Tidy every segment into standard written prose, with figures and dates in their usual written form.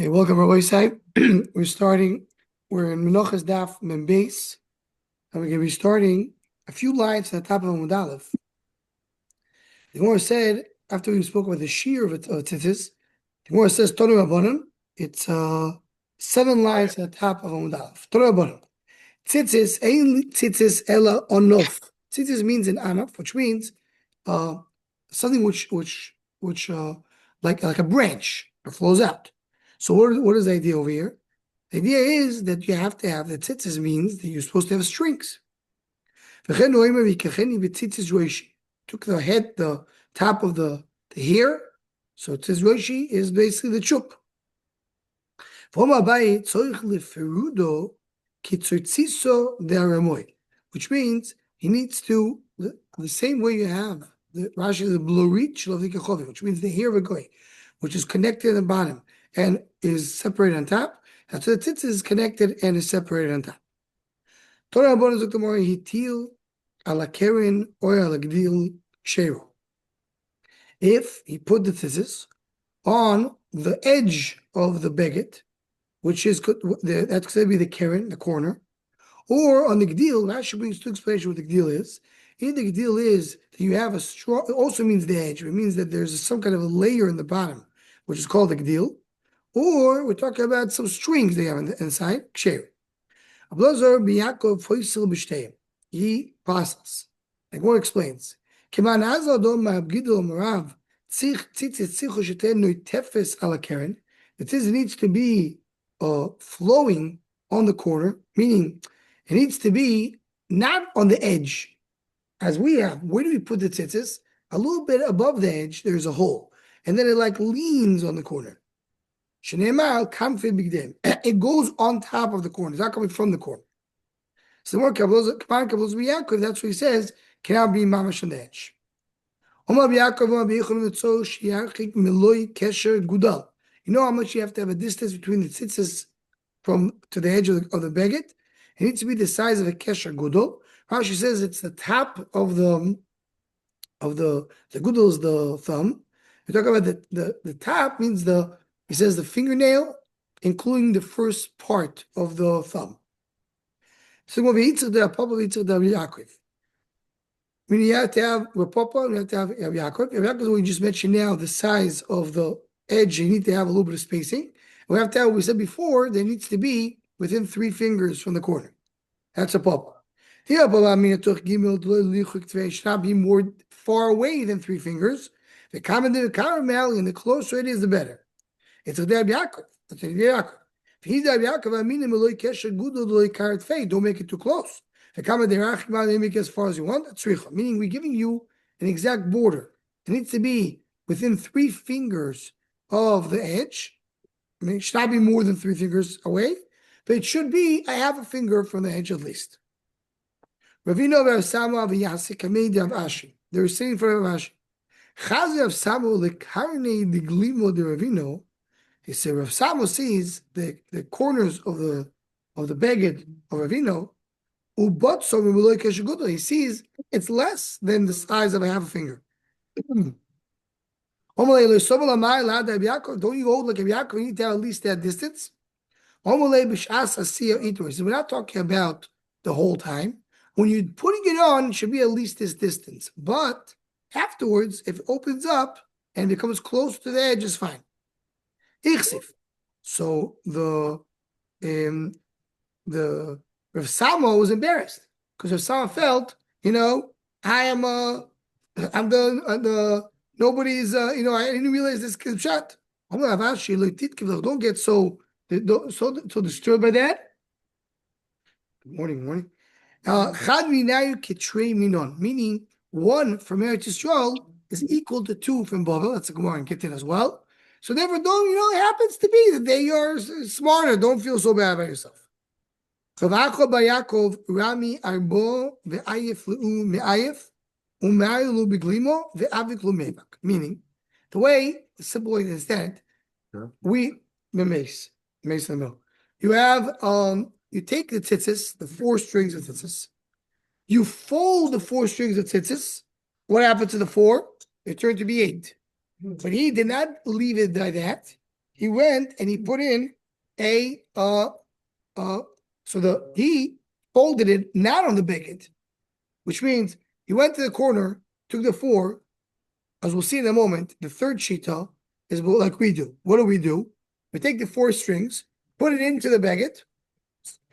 Okay, welcome our side. We're in Menachos Daf Mem Beis, and we're going to be starting a few lines at the top of Amud Aleph. The Gemara said, after we spoke about the shear of tzitzis, the Gemara says, Tonu Rabbanan, it's 7 lines at the top of Amud Aleph. Tonu Rabbanan. Tzitzis, ein tzitzis ela onof. Tzitzis means an anof, which means something which like a branch that flows out. So what is the idea over here? The idea is that you have to have the tzitzis means that you're supposed to have strings. Took the head, the top of the hair. So tzitz is basically the chup. Which means he needs to, the same way you have the Rashi, the blorit, which means the hair of a goy, which is connected at the bottom and is separated on top. And so the tzitzis is connected and is separated on top. Torah Rabbanan Zok Tomorrow Hitil ala Keren or ala Gdil Shero. If he put the tzitzis on the edge of the beget, which is that's going to be the Keren, the corner, or on the Gdil, Rashi brings two explanations what the Gdil is. If the Gdil is that you have a straw, it also means the edge. It means that there's some kind of a layer in the bottom, which is called the Gdil. Or we're talking about some strings they have inside. Ksher. Ablazar biyakov foisil b'shteim. He process. Like one explains. Kiman azadom ma'abgidol marav tzich tzitzit tzichu sheten noitefes ala keren. The tzitzit needs to be flowing on the corner, meaning it needs to be not on the edge, as we have. Where do we put the tzitzis? A little bit above the edge, there's a hole, and then it like leans on the corner. It goes on top of the corner. It's not coming from the corner. So more that's what he says, cannot be mamash on the edge. You know how much you have to have a distance between the tzitzis to the edge of the beget? It needs to be the size of a kesher gudel. Rashi says it's the top of the gudel is the thumb. We talk about the top means he says the fingernail, including the first part of the thumb. So meaning you have to have Rapapa, you have to have Yaakov. Yaakov is what we just mentioned now, the size of the edge, you need to have a little bit of spacing. We have to have what we said before, there needs to be within 3 fingers from the corner. That's a papa. Should not be more far away than 3 fingers. The caramel, and the closer it is, the better. It's a Deb Yaakov. That's a Yaakov. If he's Deb Yaakov, don't make it too close. Make it as far as you want. That's richa. Meaning we're giving you an exact border. It needs to be within 3 fingers of the edge. I mean, it should not be more than 3 fingers away, but it should be a half a finger from the edge at least. Ravino v'Avsamo v'Yasik Kamedi of Ashi. They're saying for Ashi. Chazi of Samo lekarne the glimo de Ravino. He said Rav Samo sees the corners of the beget of Ravino. He sees it's less than the size of a half a finger. Don't you hold like a Yaakov? You need to have at least that distance. So we're not talking about the whole time. When you're putting it on, it should be at least this distance. But afterwards, if it opens up and becomes close to the edge, it's fine. So the Rav Samo was embarrassed because Rav Samo felt, I'm nobody's, I didn't realize this kid shot. Don't get so disturbed by that. Good morning. Meaning 1 from Eretz Yisrael is equal to 2 from Babel. That's a Gemara and Gittin as well. So never don't, it happens to be that they are smarter. Don't feel so bad about yourself. Rami Arbo ve'ayif le'u me'ayif u'ma'aylu beglimo ve'avik lu mevak. Meaning, the simple way to understand it, mace in the middle. You have, you take the tzitzis, the 4 strings of tzitzis, you fold the 4 strings of tzitzis. What happened to the 4? It turned to be 8. But he did not leave it like that. he went and he put in he folded it not on the beged, which means he went to the corner, took the four, as we'll see in a moment. The third shita is like we do. What do? We take the four strings, put it into the beged,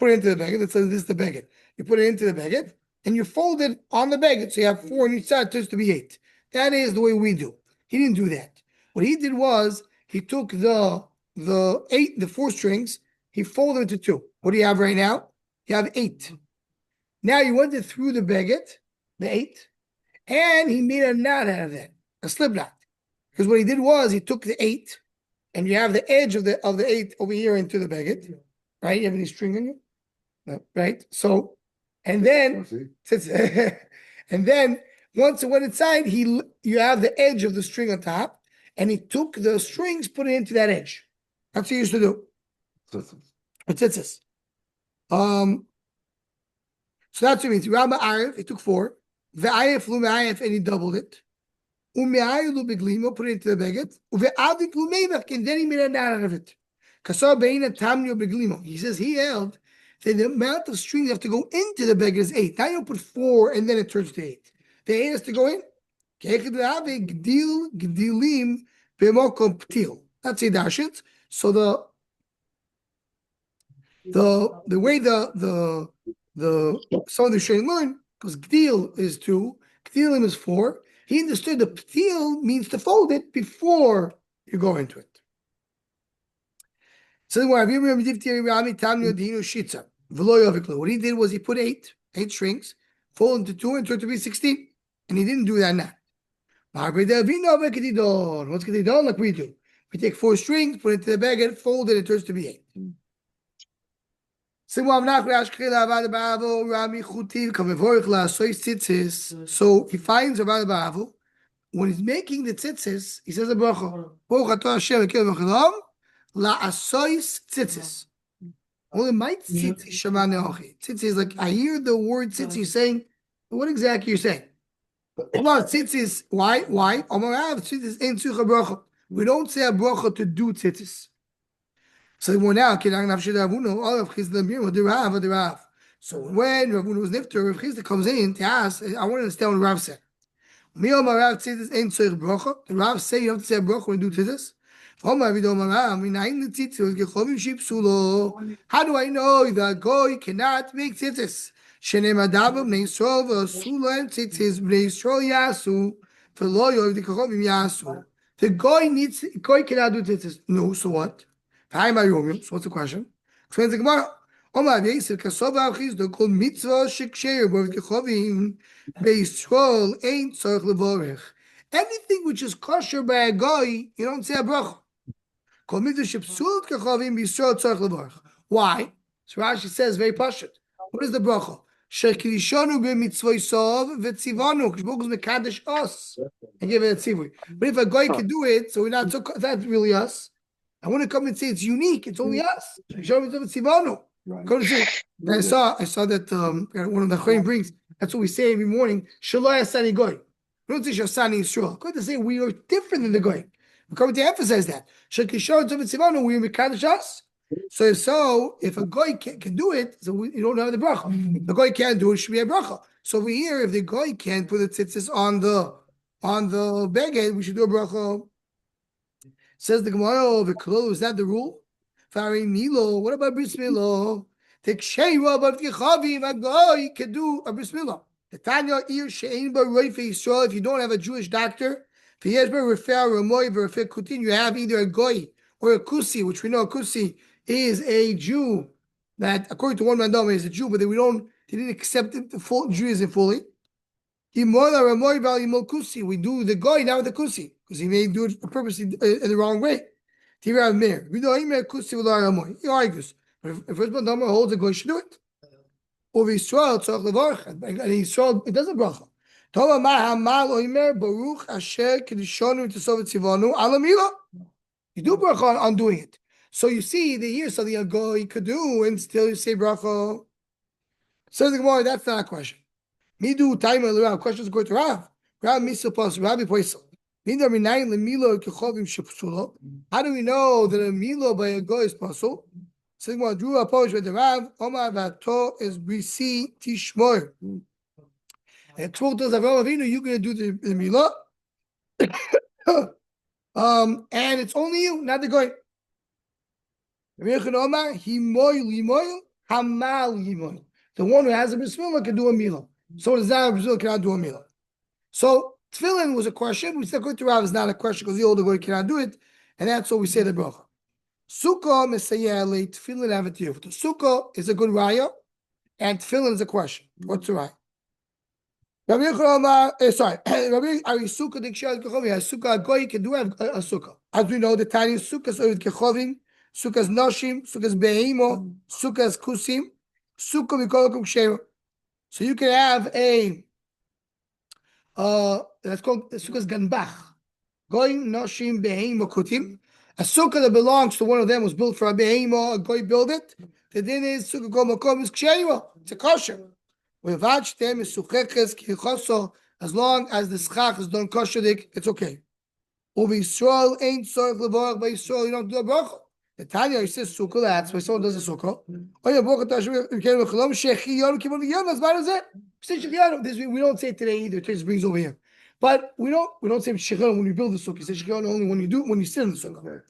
It says this is the beged. You put it into the beged, and you fold it on the beged. So you have four on each side, it turns to be 8. That is the way we do. He didn't do that. What he did was he took the four strings, he folded them into 2. What do you have right now? You have 8. Now you went it through the beged, the 8, and he made a knot out of that, a slip knot. Because what he did was he took the 8, and you have the edge of the 8 over here into the beged, right? You have any string on you? No, right? So, and then, and then once it went inside, you have the edge of the string on top, and he took the strings, put it into that edge. That's what he used to do. Tzitzis. So that's what it means. Rabba Arif, he took 4. Ve'ayef lu me'ayef, and he doubled it. U'me'ayef lu beglimo, put it into the beged. U've'adik lu me'vach, and then he made a knot out of it. Kasar be'ina tamnio beglimo. He says he held that the amount of strings have to go into the beged is 8. Now you put 4, and then it turns to 8. The 8 has to go in. That's it, Dashit. So the way the some of the Shayim learn, because Gdil is 2, Gdilim is 4. He understood the Ptil means to fold it before you go into it. So what he did was he put 8 strings, fold into 2, and turn to be 16. And he didn't do that now. What's Kedidon? Like we do. We take 4 strings, put it into the beged, fold it, turns to be 8. So he finds Rabbi Baravu. When he's making the tzitzis, he says a bracha. Only my tzitzis shema neochi. Tzitzis is like, I hear the word tzitzis, you're saying, what exactly you're saying? Tzitzis, why? We don't say a bracha to do tzitzis. So we're now, so when Ravuna was nifter, Rav Chizda comes in to ask, I want to understand what Rav said. The Rav say you have to say a bracha when you do tzitzis. How do I know that goy cannot make tzitzis? The goy cannot do tzitzis. No, so what? So what's the question? Explains the Gemara. Anything which is kosher by a goy, you don't say a bracha. Why? So Rashi says very pashut. What is the bracha? And give it a tzivui. But if a guy can do it, so we're not so that's really us. I want to come and say it's unique. It's only us. Show me tzivanu. Go to see. I saw that one of the Chayim brings. That's what we say every morning. Shaloi asani goy. We don't say shasani Yisrael. Going to say we are different than the goy. We're coming to emphasize that. Shekishon tzivanu. We are mekadosh us. So if a goy can do it, so you don't have the bracha. If the goy can't do it, it should be a bracha. So over here, if the goy can't put the tzitzis on the beged, we should do a bracha. Says the Gemara, is that the rule? What about bris milah? Take sheira about Yechavim, a goy can do a bris milah. The Tanya ir she'ein ba roife Yisrael. If you don't have a Jewish doctor, you have either a goy or a kusi, which we know a kusi is a Jew that, according to one Mandam, is a Jew, but they didn't accept the full Judaism fully. We do the goy now with the kusi because he may do it purposely in the wrong way. He argues, but if first Mandam holds the goy should do it. Over Yisrael, and Yisrael it doesn't bracha. You do bracha on doing it. So you see the years of the ago you could do and still you say bracha. Says the Gemara, that's not a question. Me do time of the Rav. Questions go to Rav. Rav Misa plus Rabbi Poisel. How do we know that a milo by a goy is pasul? Sigma drew a posh with the Rav, Omar Vato is BC Tishmoy. And 12 does Avraham Avinu, you're going to do the milo. And it's only you, not the goy. Omar, Hamal. The one who has a bismillah can do a milo. So does that bismillah cannot do a milo. So tefillin was a question. We said going to Rav is not a question because the older boy cannot do it, and that's what we say the bracha. Sukkah mesayele tefillin avatir. Sukkah is a good raya, and tefillin is a question. What's the raya? Rabbi Yechezkel, sorry, Rabbi Ari Sukkah dikshad kechovim. Sukkah goy can do a sukkah. As we know, the tiny sukkah is kechovim, sukkah is noshim, sukkah is beheimo, sukkah is kusim, sukkah mikolakum ksherim. So you can have a that's called sukkah's ganbach. Goyim noshim beheimo kutim. A sukkah that belongs to one of them was built for a beheimo. A goy build it. The din is sukkah kol makom is ksheira. It's a kosher. Without them is sucheches kichoso. As long as the schach is done kosherik, it's okay. Ubi Yisrael ain't sorg levorach by Yisrael. You don't do a bracha. The Tanya he says sukkah. That's why someone does a sukkah. Oh yeah, bracha tashmiv kelim chalom shechiyonu kivon yom. As bad as it. We don't say it today either. It just brings over here, but we don't say shechiyonu when you build the sukkah. You say shechiyonu only when you sit in the sukkah.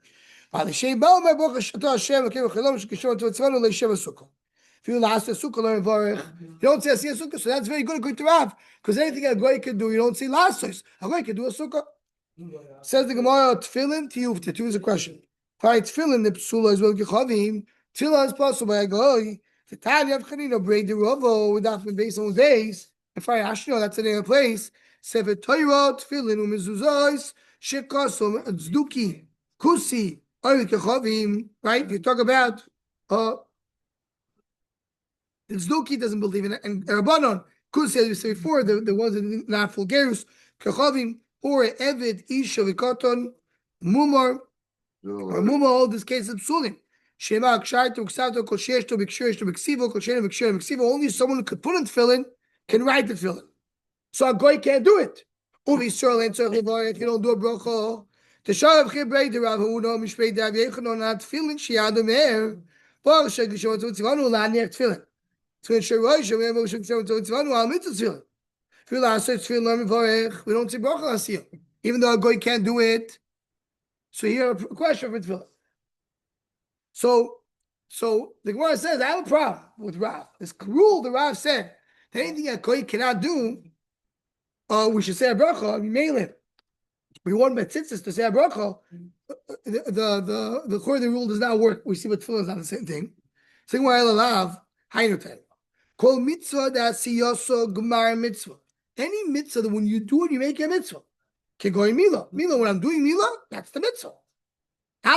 If you last the sukkah, learn varich. You don't say a sukkah, so that's very good according to Rav, because anything a goy can do, you don't say last. A goy can do a sukkah. Says the Gemara, tefillin tiyuf. Tefillin is a question. Right, tefillin the psula is well gechavim. Tefillin is possible by a goy. The Tanya of Chanina braid the rovo without being based on days. If I actually know that's in a place. Sefer Torah tefillin umezuzos shekosum tzduki kusi oil gechavim. Right, you talk about the tzduki doesn't believe in it, and Rabbanon kusi as we said before, the ones that are not full gerus gechavim or eved isha v'koton mumar or mumar. All this case of psulim. Shema Aksharto Ksato Kosheshto Bikshurishto Biksivo Koshena Bikshur Biksivo. Only someone who could put in tefillin can write the tefillin. So a goy can't do it. Uvi Yisrael and Tzorch Levar, if you don't do a bracha. Tesharav Chibrei Derav Huno Mishpei Dav Yechonon Not Tefillin Shiado Meir. Bar Shek Yishon Tzivanu La Ner Tefillin. Tefillin Sheroy Shemer Moshe Tzivanu Al Mitzvah Tefillin. If you last say Tefillin Levarech, we don't say bracha Asiyah. Even though a goy can't do it. So here a question for tefillin. So the Gemara says, I have a problem with Rav. This rule the Rav said that anything a kohen cannot do, we should say a bracha. We want betzitzis to say a bracha. The rule does not work. We see what tefillin is not the same thing. So the Gemara alav haynoten kol mitzvah that siyoso gemar mitzvah. Any mitzvah that when you do it, you make a mitzvah. Kegoy mila. Mila, when I'm doing mila, that's the mitzvah. We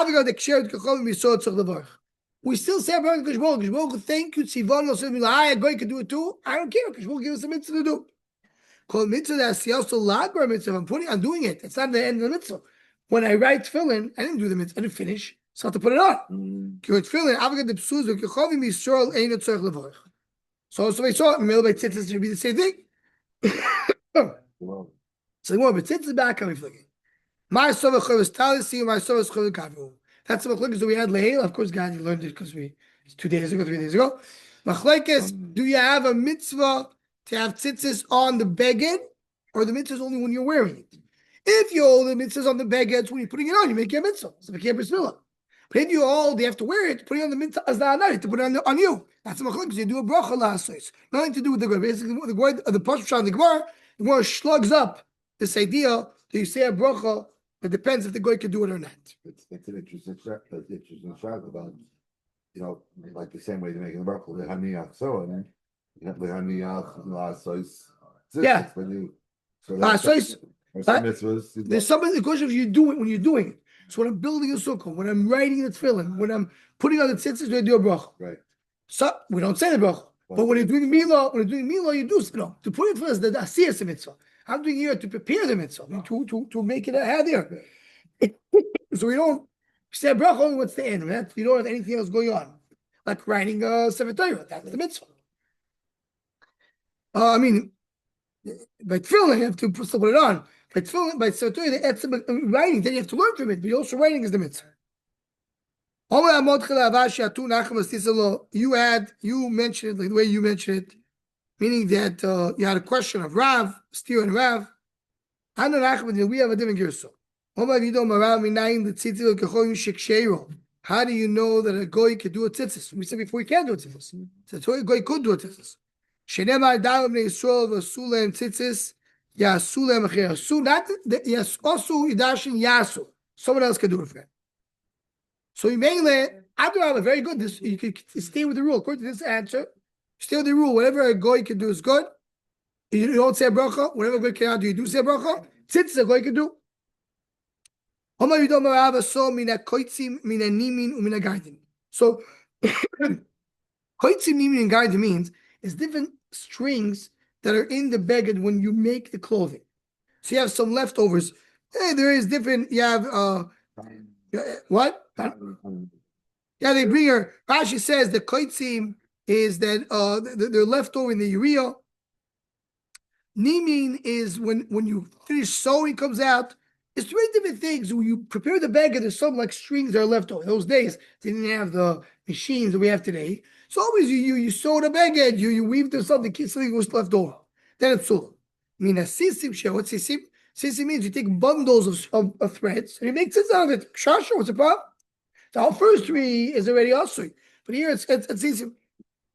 still say Kishbol, thank you, Tzivon, I goy can do it too. I don't care, Kishbol give us a mitzvah to do. Called mitzvah that's also lagra mitzvah. I'm doing it. It's not the end of the mitzvah. When I write tefillin, I didn't do the mitzvah, I didn't finish, so I have to put it on. So I saw it, Mil by Tzitzis should be the same thing. So more, but Tzitzis back on me flicking. That's the machlekes that we had leil. Of course, God, you learned it because it's 2 days ago, 3 days ago. Machlekes, do you have a mitzvah to have tzitzis on the beged, or the mitzvah is only when you're wearing it? If you hold the mitzvahs on the beged, when you're putting it on, you make a mitzvah. So if you can't bismillah. But if you hold, you have to wear it, putting on the mitzvah as the to put it on you. That's the machlekes. You do a bracha lasos. Nothing to do with the Gemara. Basically, the Pashut on the Gemara slugs up this idea that you say a bracha. It depends if the goy can do it or not. It's an interesting fact about, like the same way they're making the bracha, lehaniach so and lehaniach la'asos. Yeah. La'asos. There's something the question if you do it when you're doing it. So when I'm building a sukkah, when I'm writing the tefillin, when I'm putting on the tzitzis, we do a bracha. Right. So we don't say the bracha. But when you're doing milah, you do to put it first the asiyas mitzvah. I'm doing here to prepare the mitzvah, to make it a hadir. So we don't say bracha only what's the end. Right? You don't have anything else going on, like writing a sefer Torah. That's the mitzvah. By tefillin, you have to put it on. By tefillin, by Torah, the etzem writing, then you have to learn from it, but also writing is the mitzvah. You mentioned it like the way you mentioned it, meaning that you had a question of Rav, Steer and Rav. We have a different girso. How do you know that a goy could do a tzitzis? We said before he can't do a tzitzis. So a goy could do a tzitzis. Shenemar da'am ne'Yisrael v'sulem tzitzis yasulem acher. Su not yes also yidashin yasu. Someone else can do it for him. So you mainly Abdullah very good. This you can stay with the rule. According to this answer, stay with the rule. Whatever a goy can do is good. You don't say a bracha. Whatever a goy cannot do, you do say a bracha. Tzitzis a goy can do. So, koitzim nimin and garden means is different strings that are in the beged when you make the clothing. So you have some leftovers. Hey, there is different. You have what? Yeah, they bring her. Rashi says the koitzim is that they're left over in the urea. Nimin is when you finish sewing comes out. It's three different things. When you prepare the bag, there's some like strings that are left over. Those days, they didn't have the machines that we have today. So always you sew the bag, you weave to something was left over. Then it's sulam. I mean, a sisim shell. What's sisim? Sisim means you take bundles of threads and you make sense out of it. Shasha, what's the problem? The whole first three is already also. But here it's sisim.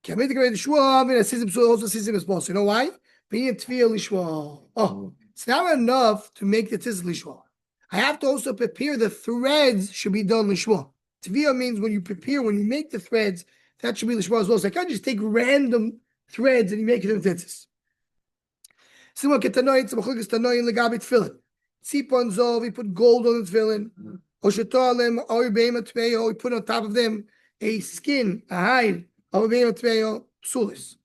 Can't make the great shua. I mean, a sisim also sisim is possible. You know why? Being tefillah lishwa. Oh, it's not enough to make the tzitzit lishwa. I have to also prepare the threads should be done lishma. Tviyah means when you prepare, when you make the threads, that should be lishma as well. So I can't just take random threads and you make it in tzitzis. Similar ketanoid, some chulkas tanoid legabit tefillin. Tzipon zov, we put gold on the tefillin. Oshetalem, or beima tmeyo, we put on top of them a skin, a hide of a beima tmeyo, psulis.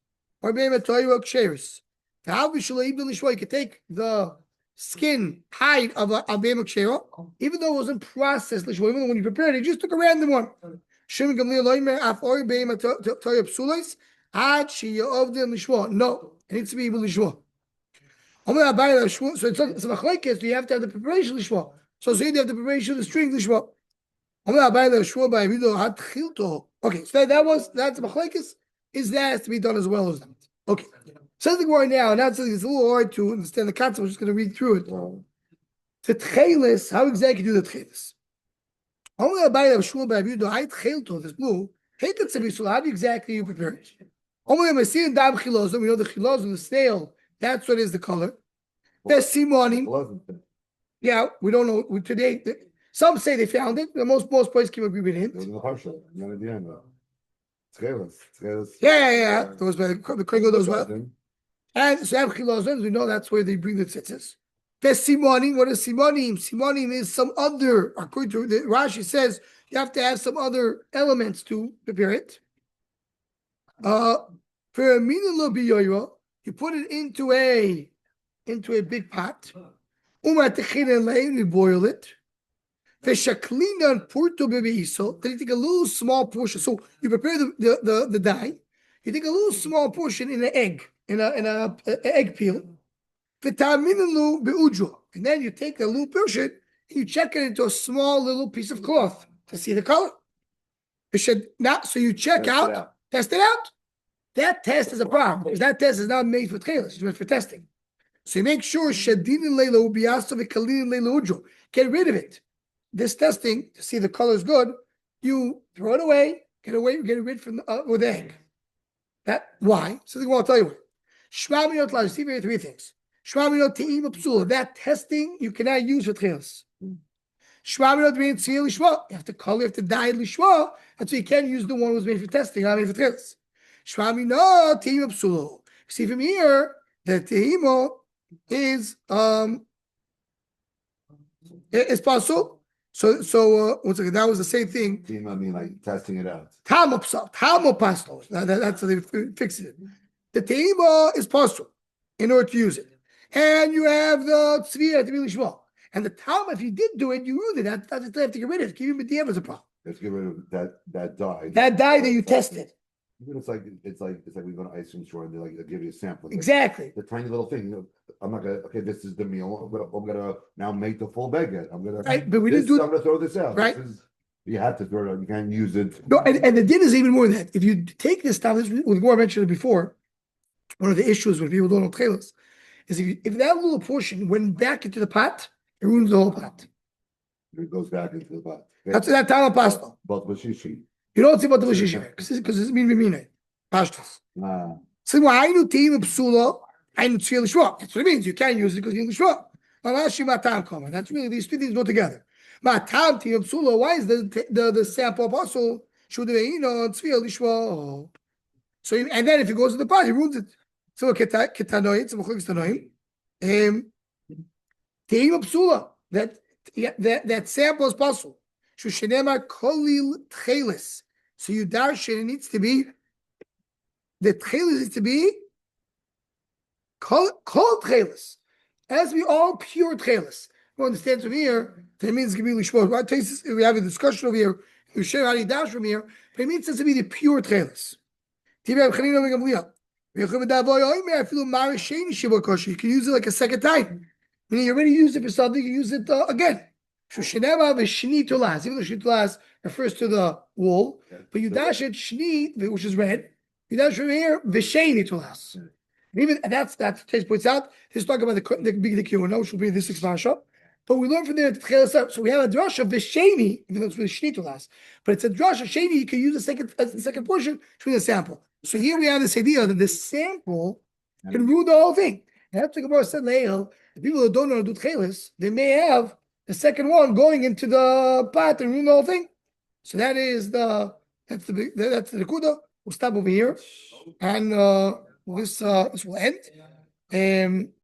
Or beima toyo ksheris. How we should even lishma, you can take the skin, hide of a beima kshera, even though it wasn't processed, even though when you prepared it, you just took a random one. No, it needs to be lishma. So it's a machlekes, you have to have the preparation lishma. So you have the preparation of the string lishma. Okay, so that's machlekes. Is that has to be done as well as that? Okay. Something more now, and that's it's a little hard to understand the concept. I'm just going to read through it. The tchelis, how exactly do the tchelis? Only a bite of shul by you do I tchel this blue. Take it to be so how do exactly you prepare it? Only a see dam chilozim. We know the chilozim, the snail. That's what is the color. There's simonim. Yeah, we don't know today. Some say they found it. Most places can agree with it. Yeah. Those by the kringle, those well. And so chilozim, we know that's where they bring the tzitzis. There's simonim. What is simonim? Simonim is some other. According to the Rashi says, you have to have some other elements to prepare it. For a minula you put it into a big pot. You boil it. Then you take a little small portion. So you prepare the dye. You take a little small portion in an egg, in a egg peel. And then you take a little portion and you check it into a small little piece of cloth to see the color. So you test it out. That test is a problem because that test is not made for tchelis, it's made for testing. So you make sure get rid of it. This testing to see the color is good, you throw it away, get it rid from with the egg. That why? So I want to tell you what. See here three things. That testing you cannot use for tchelis. You have to color, you have to dye lishma. That's why you can't use the one that was made for testing, not made for tchelis. See from here that tehimo is possible. So once again, that was the same thing. I mean, like testing it out. Tamo pasto. That's how they fixed it. The tehimo is possible in order to use it, and you have the tzviyah to be lishma. And the tam, if you did do it, you ruined it. That's they have to get rid of it. Give him a DM as a problem. Let's get rid of that dye. That dye that you tested. Even it's like we go to ice cream store and they give you a sample. Like, Exactly. the tiny little thing. I'm not gonna. Okay, this is the meal. I'm gonna now make the full baguette. I'm gonna. Right, but we didn't do I'm gonna throw this out. right. You have to throw it out. You can't use it. No, and the din is even more than that. If you take this stuff, this was more mentioned before. One of the issues when people don't know tchelas is if that little portion went back into the pot, it ruins the whole pot. It goes back into the pot. That's that time of pasta. But with shishi. You don't see about the Yeshiva because it's mean pastas. So why you team psula? I know tzvil shva. That's what it means. You can't use it because you shva. That's really these two things go together. Matam team psula. Why is the sample also should be tzvil shva? So and then if it goes to the pot, he ruins it. So ketanoim, so ketanoim. Teim psula. That sample is possible. Shushenema kolil tchelis. So you darshan, it needs to be the tchelis needs to be called tchelis. It has to be all pure tchelis. You understand from here, that means it's going to be we have a discussion over here. You share how you dash from here, but it means it's to be the pure tchelis. You can use it like a second time. Meaning you already used it for something, you use it again. Even though shnitulas refers to the wool, but you dash it shni, which is red. You dash from here v'sheni tulas. Even that's Taste points out. He's talking about the big kiyuna, which will be this expansion. But we learn from there so we have a drasha v'sheni, even though it's with shni tulas, but it's a drasha sheni. You can use the second portion to be a sample. So here we have this idea that the sample can rule the whole thing. And after Gemara said Leil, the people who don't know how to do tchelis, they may have the second one going into the pot and ruin the whole thing. So that's the nekuda. We'll stop over here, and this will end.